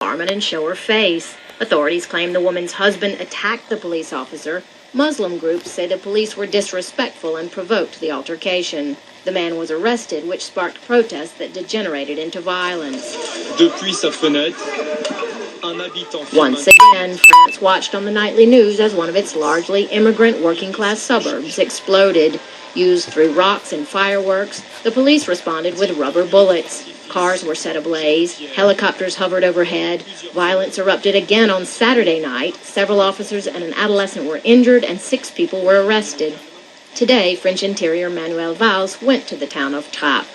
garment and show her face. Authorities claim the woman's husband attacked the police officer. Muslim groups say the police were disrespectful and provoked the altercation. The man was arrested, which sparked protests that degenerated into violence. Once again, France watched on the nightly news as one of its largely immigrant working-class suburbs exploded. Used through rocks and fireworks, the police responded with rubber bullets. Cars were set ablaze, helicopters hovered overhead, violence erupted again on Saturday night, several officers and an adolescent were injured and 6 people were arrested. Today, French Interior Manuel Valls went to the town of Trappes.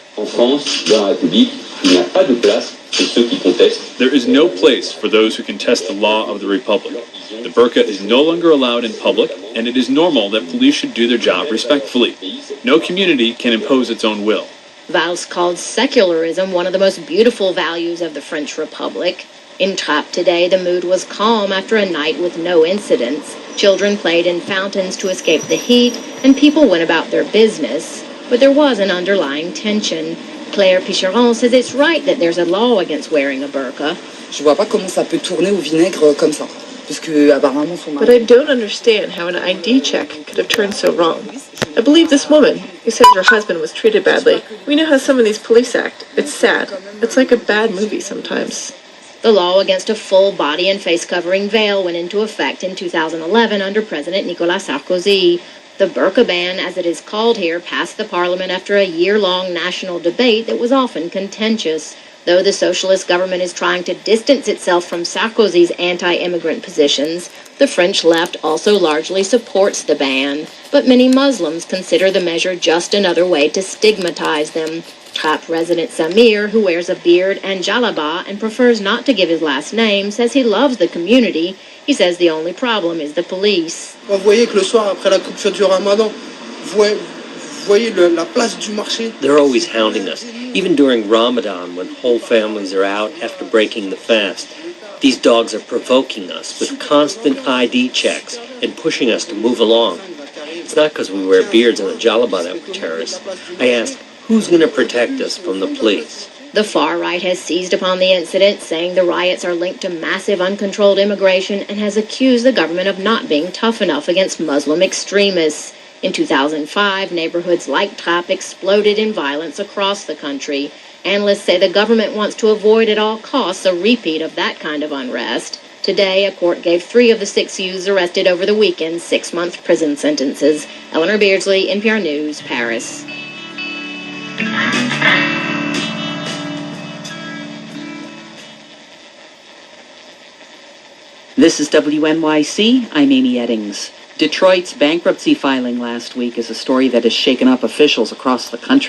There is no place for those who contest the law of the Republic. The burqa is no longer allowed in public, and it is normal that police should do their job respectfully. No community can impose its own will. Valls called secularism one of the most beautiful values of the French Republic. In Trappes today, the mood was calm after a night with no incidents. Children played in fountains to escape the heat, and people went about their business. But there was an underlying tension. Claire Picheron says it's right that there's a law against wearing a burqa. Je vois pas comment ça peut tourner au vinaigre comme ça. But I don't understand how an ID check could have turned so wrong. I believe this woman, who says her husband was treated badly. We know how some of these police act. It's sad. It's like a bad movie sometimes. The law against a full body and face covering veil went into effect in 2011 under President Nicolas Sarkozy. The Burqa Ban, as it is called here, passed the parliament after a year-long national debate that was often contentious. Though the socialist government is trying to distance itself from Sarkozy's anti-immigrant positions, the French left also largely supports the ban. But many Muslims consider the measure just another way to stigmatize them. Trappes resident Samir, who wears a beard and jalaba and prefers not to give his last name, says he loves the community. He says the only problem is the police. Vous voyez que le soir après la coupure du Ramadan, vous voyez la place du marché. They're always hounding us, even during Ramadan when whole families are out after breaking the fast. These dogs are provoking us with constant ID checks and pushing us to move along. It's not because we wear beards and a jalaba that we're terrorists. I ask, who's going to protect us from the police? The far right has seized upon the incident, saying the riots are linked to massive uncontrolled immigration and has accused the government of not being tough enough against Muslim extremists. In 2005, neighborhoods like Trappes exploded in violence across the country. Analysts say the government wants to avoid at all costs a repeat of that kind of unrest. Today, a court gave 3 of the 6 youths arrested over the weekend 6-month prison sentences. Eleanor Beardsley, NPR News, Paris. This is WNYC. I'm Amy Eddings. Detroit's bankruptcy filing last week is a story that has shaken up officials across the country.